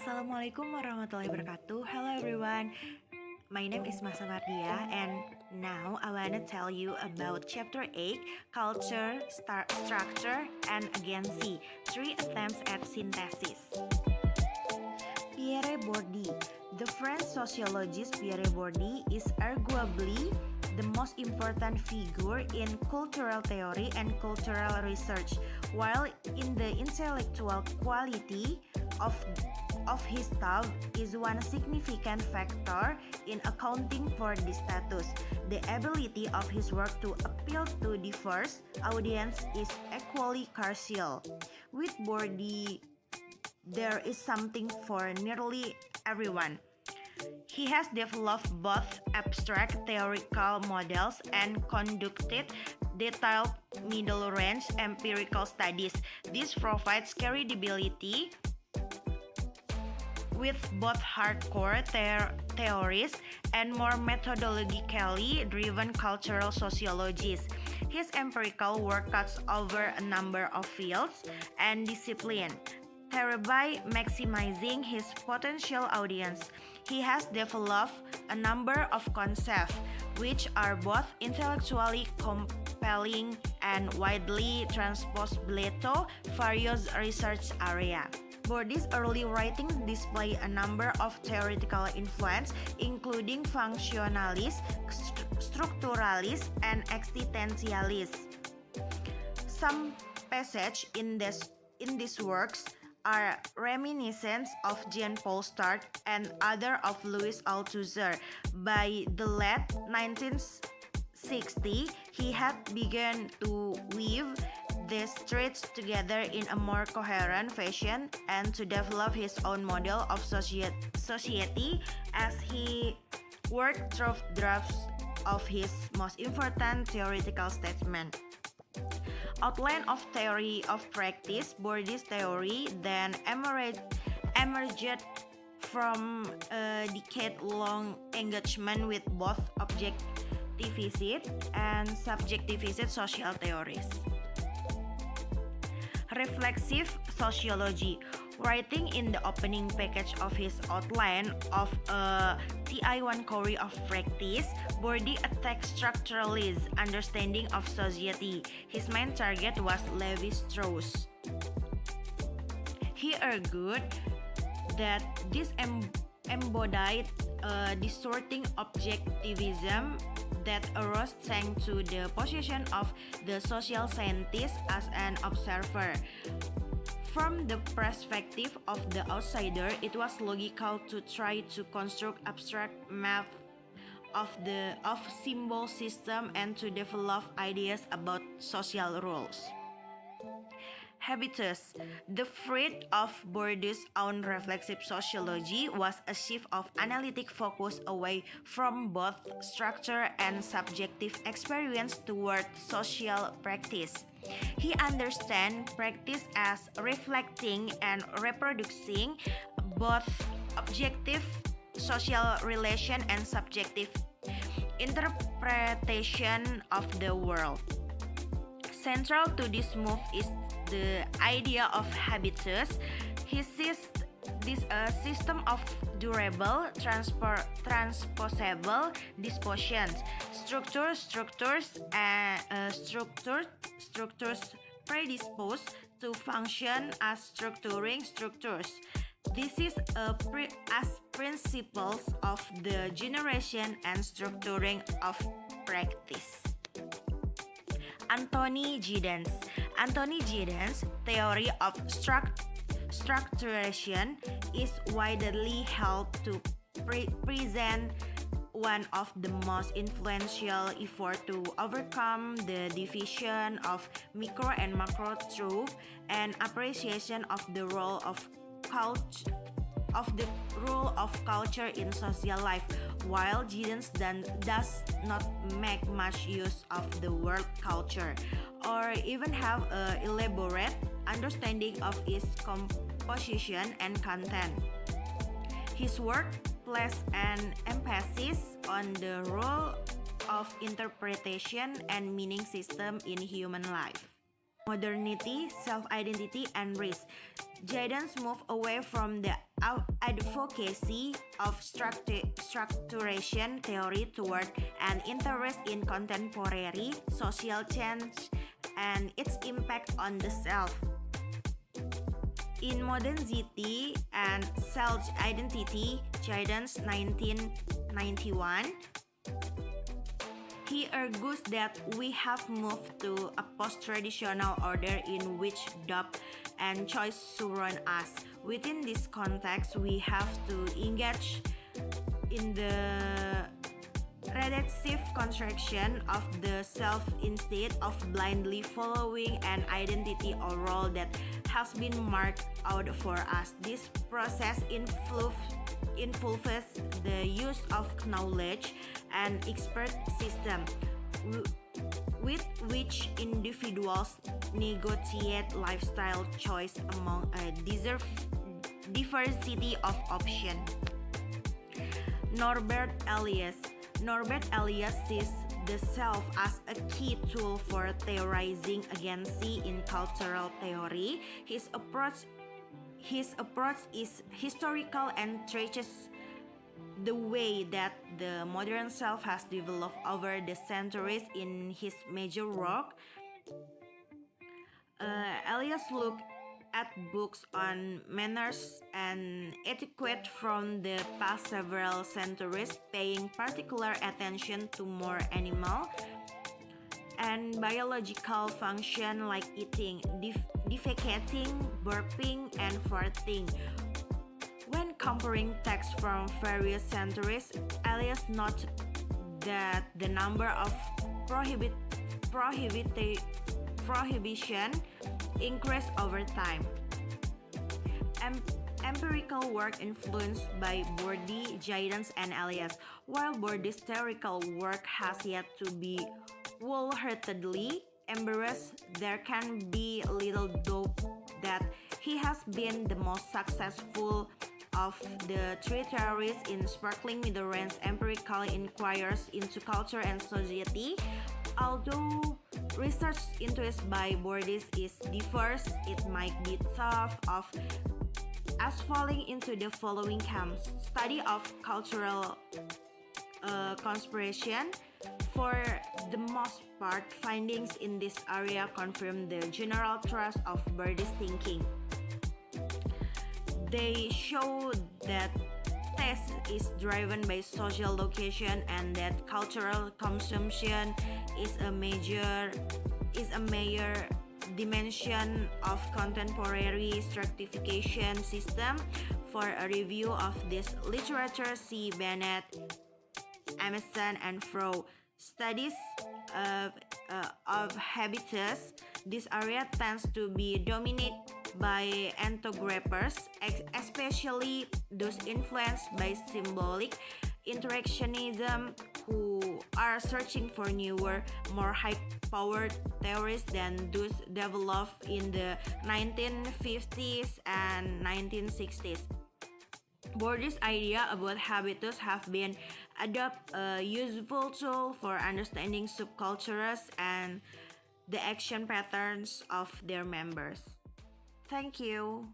Assalamualaikum warahmatullahi wabarakatuh. Hello everyone. My name is Mahsa and now I wanna tell you about chapter 8, culture, structure, and agency. 3 attempts at synthesis. Pierre Bourdieu. The French sociologist Pierre Bourdieu is arguably the most important figure in cultural theory and cultural research, while in the intellectual quality of his thought is one significant factor in accounting for this status. The ability of his work to appeal to diverse audience is equally crucial. With Bourdieu, there is something for nearly everyone. He has developed both abstract theoretical models and conducted detailed middle-range empirical studies. This provides credibility with both hardcore theories and more methodologically driven cultural sociologies. His empirical work cuts over a number of fields and disciplines, thereby maximizing his potential audience. He has developed a number of concepts which are both intellectually compelling and widely transposable to various research areas. Bourdieu's early writings display a number of theoretical influence, including functionalist, structuralist, and existentialist. Some passages in these works are reminiscent of Jean-Paul Sartre and other of Louis Althusser. By the late 1960s, he had begun to weave these traits together in a more coherent fashion and to develop his own model of society as he worked through drafts of his most important theoretical statement. Outline of theory of practice. Bourdieu's theory then emerged from a decade-long engagement with both objectivist and subjectivist social theories. Reflexive sociology. Writing in the opening package of his outline of a TI1 theory of practice, Bourdieu attacked structuralist understanding of society. His main target was Levi-Strauss. He argued that this embodied a distorting objectivism that arose thanks to the position of the social scientist as an observer. From the perspective of the outsider, it was logical to try to construct abstract maps of symbol system and to develop ideas about social rules. Habitus. The fruit of Bourdieu's own reflexive sociology was a shift of analytic focus away from both structure and subjective experience toward social practice. He understands practice as reflecting and reproducing both objective social relation and subjective interpretation of the world. Central to this move is the idea of habitus. He sees this a system of durable, transposable dispositions, structures predisposed to function as structuring structures. This is as principles of the generation and structuring of practice. Anthony Giddens. Anthony Giddens' theory of structuration is widely held to present one of the most influential efforts to overcome the division of micro and macro truth and appreciation of the role of culture in social life. While Giddens does not make much use of the word culture or even have an elaborate understanding of its composition and content, his work places an emphasis on the role of interpretation and meaning system in human life. Modernity, self-identity, and risk. Giddens moved away from the advocacy of structuration theory toward an interest in contemporary social change and its impact on the self. In Modernity and Self-Identity, Giddens 1991, he argues that we have moved to a post-traditional order in which doubt and choice surround us. Within this context, we have to engage in the reductive construction of the self instead of blindly following an identity or role that has been marked out for us. This process involves the use of knowledge and expert system with which individuals negotiate lifestyle choice among a diversity of options. Norbert Elias sees the self as a key tool for theorizing agency in cultural theory. His approach is historical and traces the way that the modern self has developed over the centuries. In his major work, Elias looked at books on manners and etiquette from the past several centuries, paying particular attention to more animal and biological function like eating, defecating, burping, and farting. When comparing texts from various centuries, Elias noted that the number of prohibition increased over time. Empirical work influenced by Bourdieu, Giddens, and Elias, while Bourdieu's theoretical work has yet to be wholeheartedly embraced, there can be little doubt that he has been the most successful of the three theorists in sparkling middle-range empirical inquiries into culture and society. Although research into it by Bourdieu is diverse, it might be thought of as falling into the following camps: study of cultural conspiration. For the most part, findings in this area confirm the general thrust of Bourdieu's thinking. They show that taste is driven by social location and that cultural consumption is a major dimension of contemporary stratification system. For a review of this literature, see Bennett, Emerson, and Froh. Studies of habitus. This area tends to be dominated by ethnographics, especially those influenced by symbolic interactionism, who are searching for newer, more high-powered theories than those developed in the 1950s and 1960s. Bourdieu's idea about habitus have been adopted a useful tool for understanding subcultures and the action patterns of their members. Thank you.